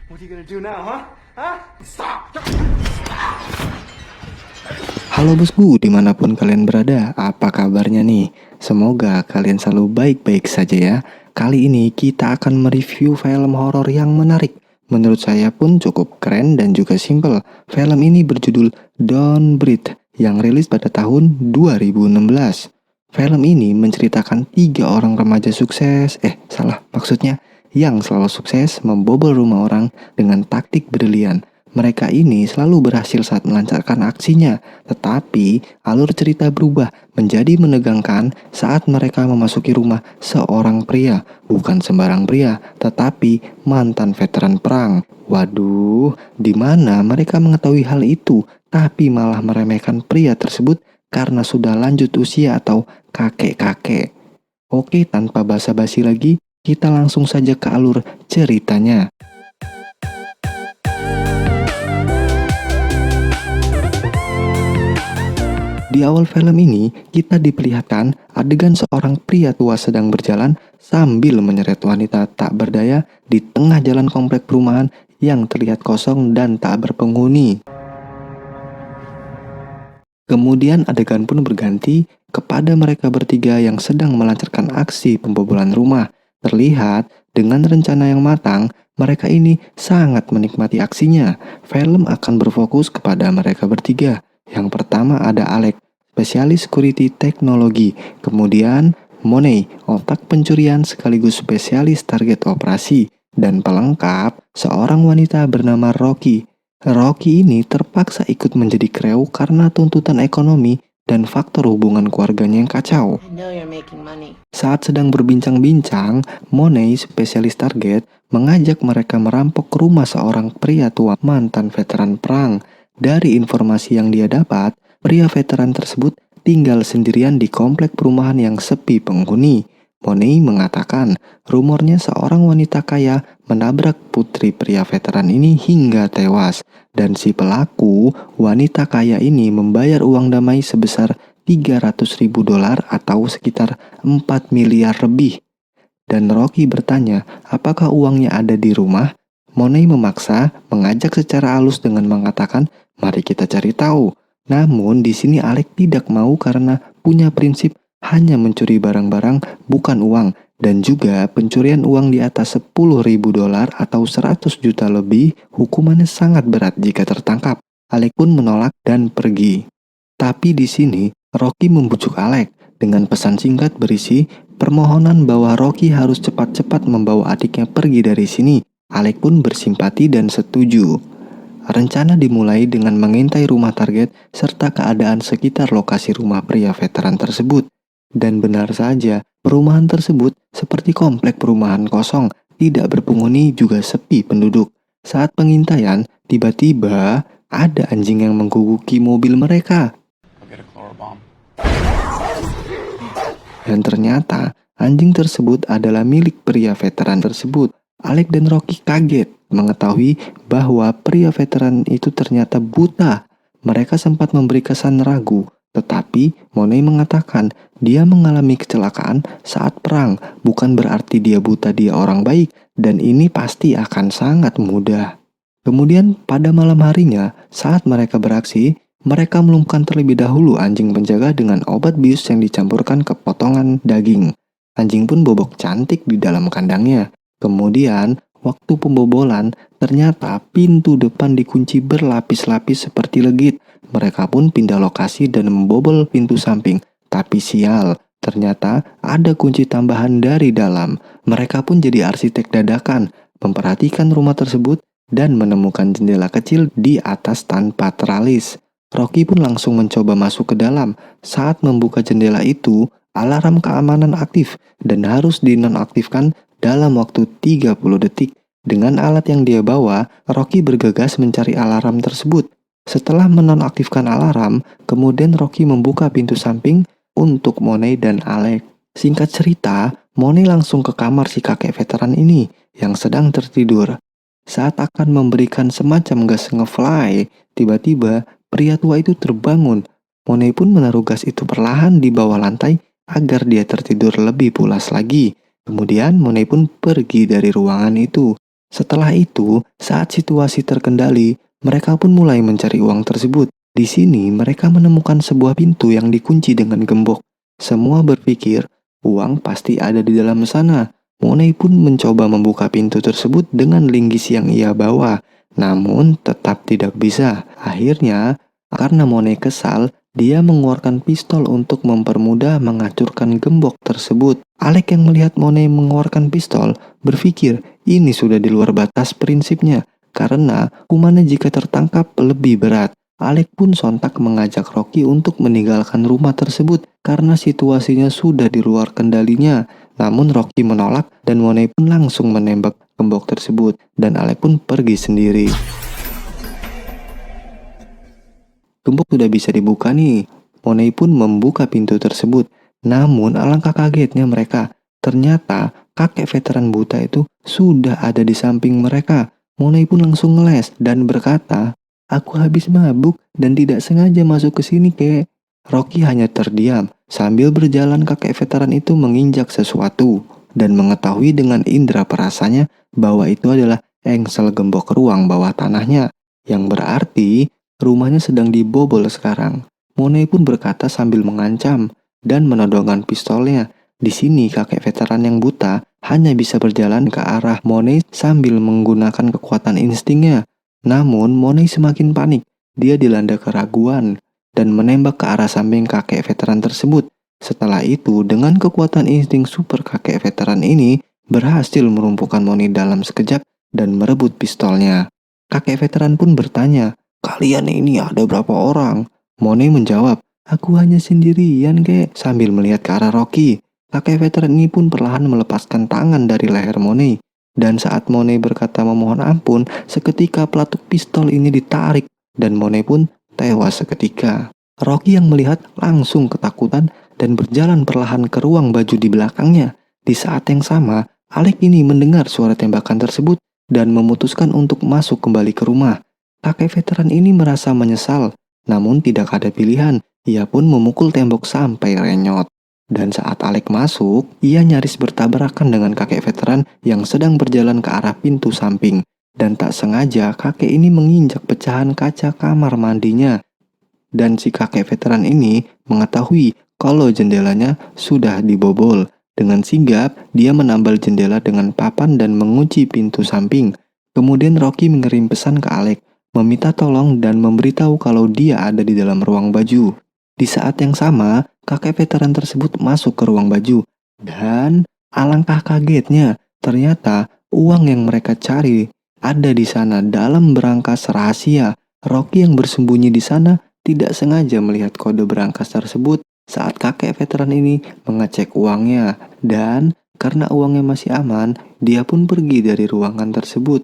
What are you gonna do now, huh? Huh? Stop! Halo bosku, dimanapun kalian berada, apa kabarnya nih? Semoga kalian selalu baik-baik saja ya. Kali ini kita akan mereview film horor yang menarik. Menurut saya pun cukup keren dan juga simple. Film ini berjudul Don't Breathe yang rilis pada tahun 2016. Film ini menceritakan 3 orang remaja sukses, maksudnya yang selalu sukses membobol rumah orang dengan taktik brilian. Mereka ini selalu berhasil saat melancarkan aksinya, tetapi alur cerita berubah menjadi menegangkan saat mereka memasuki rumah seorang pria. Bukan sembarang pria, tetapi mantan veteran perang. Waduh, di mana mereka mengetahui hal itu, tapi malah meremehkan pria tersebut karena sudah lanjut usia atau kakek-kakek. Oke, tanpa basa-basi lagi, kita langsung saja ke alur ceritanya. Di awal film ini, kita diperlihatkan adegan seorang pria tua sedang berjalan sambil menyeret wanita tak berdaya di tengah jalan komplek perumahan yang terlihat kosong dan tak berpenghuni. Kemudian adegan pun berganti kepada mereka bertiga yang sedang melancarkan aksi pembobolan rumah. Terlihat dengan rencana yang matang, mereka ini sangat menikmati aksinya. Film akan berfokus kepada mereka bertiga. Yang pertama ada Alex, spesialis security teknologi. Kemudian Money, otak pencurian sekaligus spesialis target operasi. Dan pelengkap, seorang wanita bernama Rocky. Rocky ini terpaksa ikut menjadi kreu karena tuntutan ekonomi dan faktor hubungan keluarganya yang kacau. I know you're making money. Saat sedang berbincang-bincang, Money, spesialis target, mengajak mereka merampok rumah seorang pria tua mantan veteran perang. Dari informasi yang dia dapat, pria veteran tersebut tinggal sendirian di komplek perumahan yang sepi penghuni. Money mengatakan, rumornya seorang wanita kaya menabrak putri pria veteran ini hingga tewas. Dan si pelaku, wanita kaya ini membayar uang damai sebesar $300.000 atau sekitar 4 miliar lebih. Dan Rocky bertanya, apakah uangnya ada di rumah? Money memaksa mengajak secara halus dengan mengatakan, mari kita cari tahu. Namun di sini Alex tidak mau karena punya prinsip hanya mencuri barang-barang bukan uang, dan juga pencurian uang di atas $10.000 atau 100 juta lebih hukumannya sangat berat jika tertangkap. Alex pun menolak dan pergi. Tapi di sini Rocky membujuk Alex dengan pesan singkat berisi permohonan bahwa Rocky harus cepat-cepat membawa adiknya pergi dari sini. Alex pun bersimpati dan setuju. Rencana dimulai dengan mengintai rumah target serta keadaan sekitar lokasi rumah pria veteran tersebut. Dan benar saja, perumahan tersebut seperti komplek perumahan kosong, tidak berpenghuni juga sepi penduduk. Saat pengintaian, tiba-tiba ada anjing yang mengguguki mobil mereka. Dan ternyata, anjing tersebut adalah milik pria veteran tersebut. Alex dan Rocky kaget mengetahui bahwa pria veteran itu ternyata buta. Mereka sempat memberi kesan ragu, tetapi Money mengatakan dia mengalami kecelakaan saat perang, bukan berarti dia buta, dia orang baik, dan ini pasti akan sangat mudah. Kemudian pada malam harinya, saat mereka beraksi, mereka melumpuhkan terlebih dahulu anjing penjaga dengan obat bius yang dicampurkan ke potongan daging. Anjing pun bobok cantik di dalam kandangnya. Kemudian, waktu pembobolan, ternyata pintu depan dikunci berlapis-lapis seperti legit. Mereka pun pindah lokasi dan membobol pintu samping. Tapi sial, ternyata ada kunci tambahan dari dalam. Mereka pun jadi arsitek dadakan, memperhatikan rumah tersebut dan menemukan jendela kecil di atas tanpa teralis. Rocky pun langsung mencoba masuk ke dalam. Saat membuka jendela itu, alarm keamanan aktif dan harus dinonaktifkan dalam waktu 30 detik. Dengan alat yang dia bawa, Rocky bergegas mencari alarm tersebut. Setelah menonaktifkan alarm, kemudian Rocky membuka pintu samping untuk Money dan Alex. Singkat cerita, Money langsung ke kamar si kakek veteran ini yang sedang tertidur. Saat akan memberikan semacam gas nge-fly, tiba-tiba pria tua itu terbangun. Money pun menaruh gas itu perlahan di bawah lantai agar dia tertidur lebih pulas lagi. Kemudian Money pun pergi dari ruangan itu. Setelah itu, saat situasi terkendali, mereka pun mulai mencari uang tersebut. Di sini, mereka menemukan sebuah pintu yang dikunci dengan gembok. Semua berpikir, uang pasti ada di dalam sana. Monei pun mencoba membuka pintu tersebut dengan linggis yang ia bawa, namun tetap tidak bisa. Akhirnya, karena Monei kesal, dia mengeluarkan pistol untuk mempermudah menghancurkan gembok tersebut. Alec yang melihat Monei mengeluarkan pistol berpikir ini sudah di luar batas prinsipnya, karena hukumannya jika tertangkap lebih berat. Alec pun sontak mengajak Rocky untuk meninggalkan rumah tersebut karena situasinya sudah di luar kendalinya. Namun Rocky menolak dan Monei pun langsung menembak gembok tersebut dan Alec pun pergi sendiri. Gembok sudah bisa dibuka nih. Monei pun membuka pintu tersebut. Namun alangkah kagetnya mereka. Ternyata kakek veteran buta itu sudah ada di samping mereka. Monei pun langsung ngeles dan berkata, "Aku habis mabuk dan tidak sengaja masuk ke sini, kek." Rocky hanya terdiam. Sambil berjalan kakek veteran itu menginjak sesuatu dan mengetahui dengan indera perasanya bahwa itu adalah engsel gembok ruang bawah tanahnya. Yang berarti rumahnya sedang dibobol sekarang. Monei pun berkata sambil mengancam dan menodongkan pistolnya. Di sini kakek veteran yang buta hanya bisa berjalan ke arah Monei sambil menggunakan kekuatan instingnya. Namun Monei semakin panik. Dia dilanda keraguan dan menembak ke arah samping kakek veteran tersebut. Setelah itu, dengan kekuatan insting super kakek veteran ini berhasil melumpuhkan Monei dalam sekejap dan merebut pistolnya. Kakek veteran pun bertanya, "Kalian ini ada berapa orang?" Monei menjawab, "Aku hanya sendirian, kek," sambil melihat ke arah Rocky. Kakek veteran ini pun perlahan melepaskan tangan dari leher Monei. Dan saat Monei berkata memohon ampun, seketika pelatuk pistol ini ditarik dan Monei pun tewas seketika. Rocky yang melihat langsung ketakutan dan berjalan perlahan ke ruang baju di belakangnya. Di saat yang sama, Alec ini mendengar suara tembakan tersebut dan memutuskan untuk masuk kembali ke rumah. Kakek veteran ini merasa menyesal, namun tidak ada pilihan. Ia pun memukul tembok sampai renyot. Dan saat Alec masuk, ia nyaris bertabrakan dengan kakek veteran yang sedang berjalan ke arah pintu samping. Dan tak sengaja kakek ini menginjak pecahan kaca kamar mandinya. Dan si kakek veteran ini mengetahui kalau jendelanya sudah dibobol. Dengan sigap, dia menambal jendela dengan papan dan mengunci pintu samping. Kemudian Rocky mengirim pesan ke Alec, meminta tolong dan memberitahu kalau dia ada di dalam ruang baju. Di saat yang sama, kakek veteran tersebut masuk ke ruang baju. Dan alangkah kagetnya, ternyata uang yang mereka cari ada di sana dalam berangkas rahasia. Rocky yang bersembunyi di sana tidak sengaja melihat kode berangkas tersebut saat kakek veteran ini mengecek uangnya. Dan karena uangnya masih aman, dia pun pergi dari ruangan tersebut.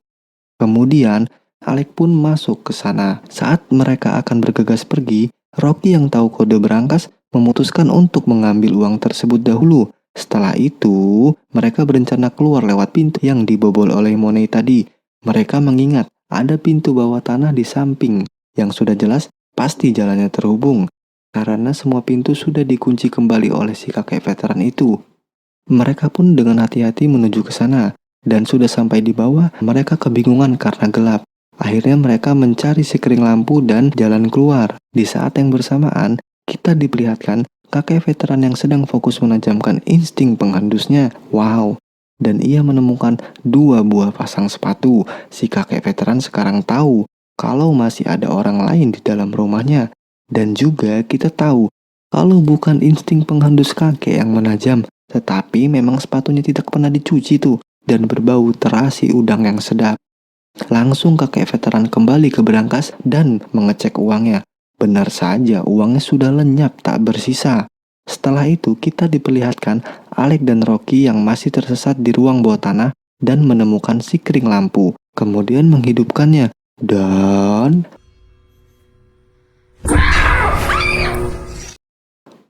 Kemudian, Alec pun masuk ke sana. Saat mereka akan bergegas pergi, Rocky yang tahu kode berangkas memutuskan untuk mengambil uang tersebut dahulu. Setelah itu, mereka berencana keluar lewat pintu yang dibobol oleh Monei tadi. Mereka mengingat ada pintu bawah tanah di samping yang sudah jelas pasti jalannya terhubung karena semua pintu sudah dikunci kembali oleh si kakek veteran itu. Mereka pun dengan hati-hati menuju ke sana dan sudah sampai di bawah, mereka kebingungan karena gelap. Akhirnya mereka mencari sekring lampu dan jalan keluar. Di saat yang bersamaan, kita diperlihatkan kakek veteran yang sedang fokus menajamkan insting penghendusnya. Wow! Dan ia menemukan 2 buah pasang sepatu. Si kakek veteran sekarang tahu kalau masih ada orang lain di dalam rumahnya. Dan juga kita tahu kalau bukan insting penghendus kakek yang menajam, tetapi memang sepatunya tidak pernah dicuci tuh dan berbau terasi udang yang sedap. Langsung kakek veteran kembali ke berangkas dan mengecek uangnya. Benar saja uangnya sudah lenyap tak bersisa. Setelah itu kita diperlihatkan Alec dan Rocky yang masih tersesat di ruang bawah tanah dan menemukan sikring lampu. Kemudian menghidupkannya. Dan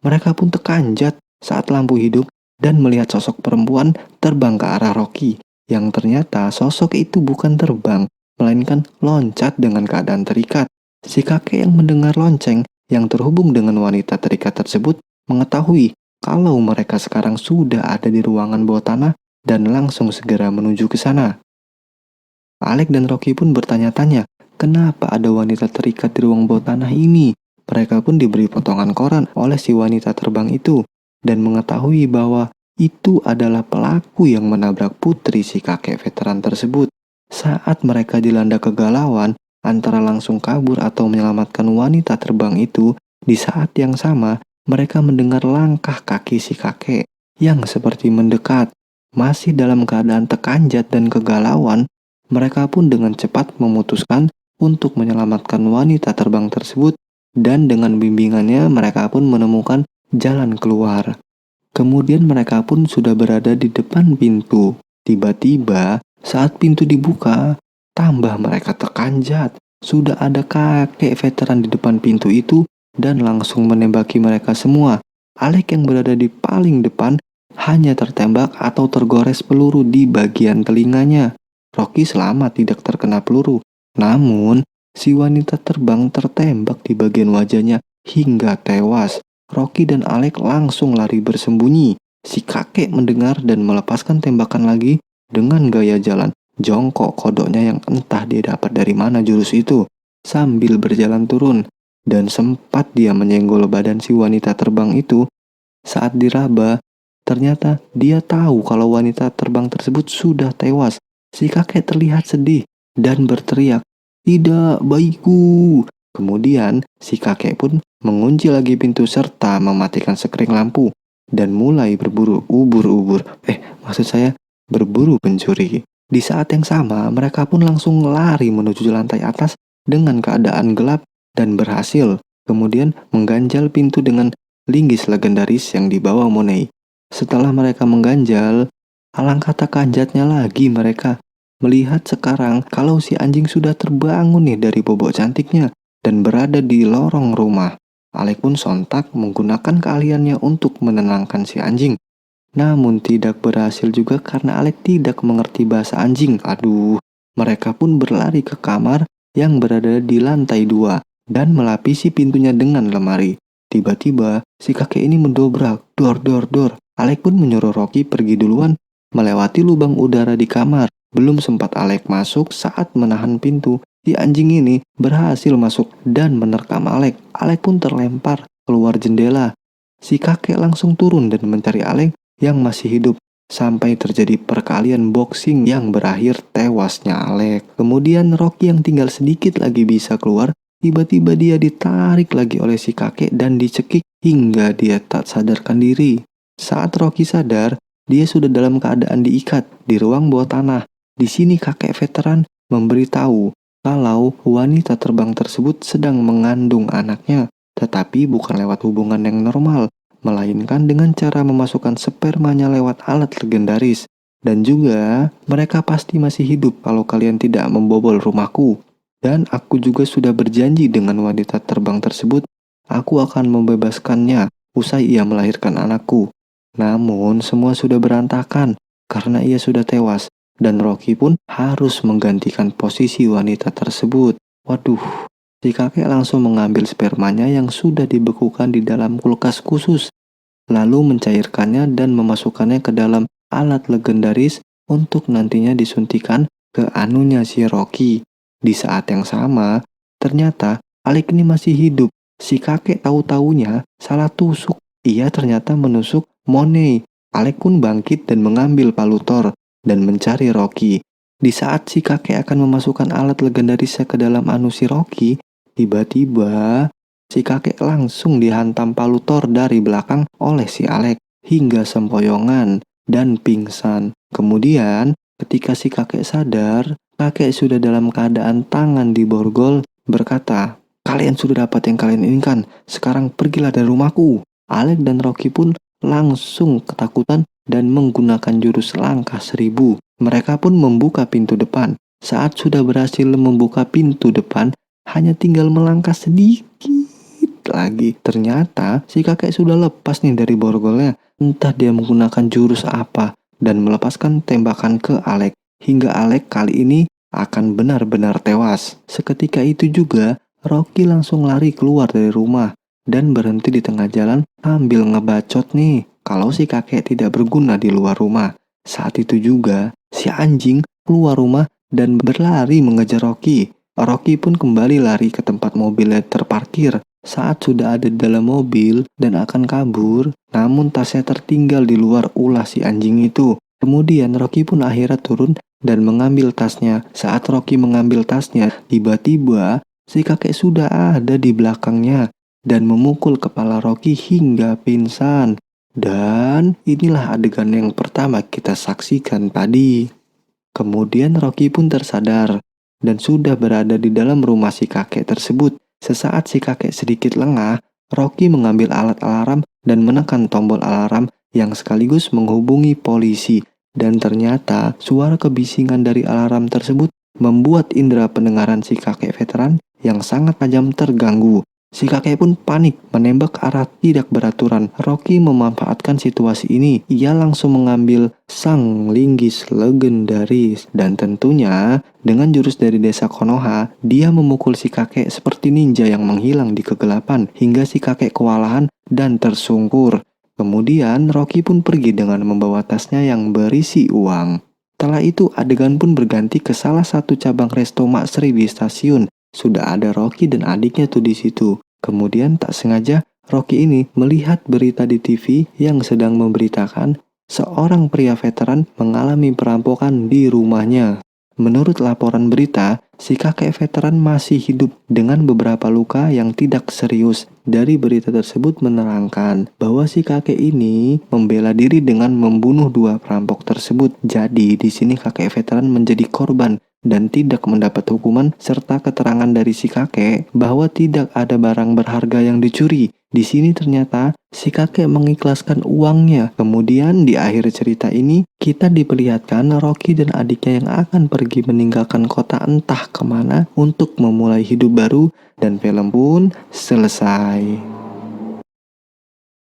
mereka pun terkanjat saat lampu hidup dan melihat sosok perempuan terbang ke arah Rocky. Yang ternyata sosok itu bukan terbang, melainkan loncat dengan keadaan terikat. Si kakek yang mendengar lonceng yang terhubung dengan wanita terikat tersebut mengetahui kalau mereka sekarang sudah ada di ruangan bawah tanah dan langsung segera menuju ke sana. Alek dan Rocky pun bertanya-tanya, kenapa ada wanita terikat di ruang bawah tanah ini? Mereka pun diberi potongan koran oleh si wanita terbang itu dan mengetahui bahwa itu adalah pelaku yang menabrak putri si kakek veteran tersebut. Saat mereka dilanda kegalauan antara langsung kabur atau menyelamatkan wanita terbang itu, di saat yang sama mereka mendengar langkah kaki si kakek yang seperti mendekat. Masih dalam keadaan tekanjat dan kegalauan, mereka pun dengan cepat memutuskan untuk menyelamatkan wanita terbang tersebut dan dengan bimbingannya mereka pun menemukan jalan keluar. Kemudian mereka pun sudah berada di depan pintu. Tiba-tiba saat pintu dibuka, tambah mereka terkanjat. Sudah ada kakek veteran di depan pintu itu dan langsung menembaki mereka semua. Alek yang berada di paling depan hanya tertembak atau tergores peluru di bagian telinganya. Rocky selamat tidak terkena peluru. Namun, si wanita terbang tertembak di bagian wajahnya hingga tewas. Rocky dan Alek langsung lari bersembunyi. Si kakek mendengar dan melepaskan tembakan lagi dengan gaya jalan jongkok kodoknya yang entah dia dapat dari mana jurus itu. Sambil berjalan turun dan sempat dia menyenggol badan si wanita terbang itu. Saat diraba, ternyata dia tahu kalau wanita terbang tersebut sudah tewas. Si kakek terlihat sedih dan berteriak, "Tidak, bayiku!" Kemudian si kakek pun mengunci lagi pintu serta mematikan sekring lampu dan mulai berburu ubur-ubur. Maksud saya berburu pencuri. Di saat yang sama, mereka pun langsung lari menuju lantai atas dengan keadaan gelap dan berhasil kemudian mengganjal pintu dengan linggis legendaris yang dibawa Monei. Setelah mereka mengganjal, alangkah tak kanjatnya lagi mereka melihat sekarang kalau si anjing sudah terbangun nih dari bobok cantiknya dan berada di lorong rumah. Alek pun sontak menggunakan keahliannya untuk menenangkan si anjing. Namun tidak berhasil juga karena Alek tidak mengerti bahasa anjing. Mereka pun berlari ke kamar yang berada di lantai 2 dan melapisi pintunya dengan lemari. Tiba-tiba si kakek ini mendobrak, dor dor dor. Alek pun menyuruh Rocky pergi duluan melewati lubang udara di kamar. Belum sempat Alek masuk saat menahan pintu, si anjing ini berhasil masuk dan menerkam Alek. Alek pun terlempar keluar jendela. Si kakek langsung turun dan mencari Alek yang masih hidup sampai terjadi perkalian boxing yang berakhir tewasnya Alek. Kemudian Rocky yang tinggal sedikit lagi bisa keluar, tiba-tiba dia ditarik lagi oleh si kakek dan dicekik hingga dia tak sadarkan diri. Saat Rocky sadar, dia sudah dalam keadaan diikat di ruang bawah tanah. Di sini kakek veteran memberitahu kalau wanita terbang tersebut sedang mengandung anaknya, tetapi bukan lewat hubungan yang normal, melainkan dengan cara memasukkan spermanya lewat alat legendaris. Dan juga mereka pasti masih hidup kalau kalian tidak membobol rumahku. Dan aku juga sudah berjanji dengan wanita terbang tersebut, aku akan membebaskannya usai ia melahirkan anakku. Namun semua sudah berantakan karena ia sudah tewas dan Rocky pun harus menggantikan posisi wanita tersebut. Waduh, si kakek langsung mengambil spermanya yang sudah dibekukan di dalam kulkas khusus, lalu mencairkannya dan memasukkannya ke dalam alat legendaris untuk nantinya disuntikan ke anunya si Rocky. Di saat yang sama, ternyata Alek ini masih hidup. Si kakek tahu-taunya salah tusuk. Ia ternyata menusuk Monei. Alek pun bangkit dan mengambil palu Thor dan mencari Rocky. Di saat si kakek akan memasukkan alat legendarisnya ke dalam anu si Rocky, tiba-tiba si kakek langsung dihantam palu Thor dari belakang oleh si Alek hingga sempoyongan dan pingsan. Kemudian ketika si kakek sadar, kakek sudah dalam keadaan tangan diborgol berkata, "Kalian sudah dapat yang kalian inginkan, sekarang pergilah dari rumahku." Alek dan Rocky pun langsung ketakutan dan menggunakan jurus langkah 1000. Mereka pun membuka pintu depan. Saat sudah berhasil membuka pintu depan, hanya tinggal melangkah sedikit lagi. Ternyata si kakek sudah lepas nih dari borgolnya. Entah dia menggunakan jurus apa dan melepaskan tembakan ke Alek. Hingga Alek kali ini akan benar-benar tewas. Seketika itu juga Rocky langsung lari keluar dari rumah dan berhenti di tengah jalan sambil ngebacot nih kalau si kakek tidak berguna di luar rumah. Saat itu juga si anjing keluar rumah dan berlari mengejar Rocky. Rocky pun kembali lari ke tempat mobilnya terparkir. Saat sudah ada di dalam mobil dan akan kabur, namun tasnya tertinggal di luar ulah si anjing itu. Kemudian Rocky pun akhirnya turun dan mengambil tasnya. Saat Rocky mengambil tasnya, tiba-tiba si kakek sudah ada di belakangnya dan memukul kepala Rocky hingga pingsan. Dan inilah adegan yang pertama kita saksikan tadi. Kemudian Rocky pun tersadar dan sudah berada di dalam rumah si kakek tersebut. Sesaat si kakek sedikit lengah, Rocky mengambil alat alarm dan menekan tombol alarm yang sekaligus menghubungi polisi. Dan ternyata suara kebisingan dari alarm tersebut membuat indera pendengaran si kakek veteran yang sangat tajam terganggu. Si kakek pun panik menembak ke arah tidak beraturan. Rocky memanfaatkan situasi ini. Ia langsung mengambil sang linggis legendaris. Dan tentunya dengan jurus dari desa Konoha, dia memukul si kakek seperti ninja yang menghilang di kegelapan hingga si kakek kewalahan dan tersungkur. Kemudian Rocky pun pergi dengan membawa tasnya yang berisi uang. Setelah itu adegan pun berganti ke salah satu cabang resto Mak Sri di stasiun. Sudah ada Rocky dan adiknya tuh di situ. Kemudian tak sengaja Rocky ini melihat berita di TV yang sedang memberitakan seorang pria veteran mengalami perampokan di rumahnya. Menurut laporan berita, si kakek veteran masih hidup dengan beberapa luka yang tidak serius. Dari berita tersebut menerangkan bahwa si kakek ini membela diri dengan membunuh dua perampok tersebut. Jadi di sini kakek veteran menjadi korban dan tidak mendapat hukuman serta keterangan dari si kakek bahwa tidak ada barang berharga yang dicuri. Di sini ternyata si kakek mengikhlaskan uangnya. Kemudian di akhir cerita ini kita diperlihatkan Rocky dan adiknya yang akan pergi meninggalkan kota entah kemana untuk memulai hidup baru dan film pun selesai.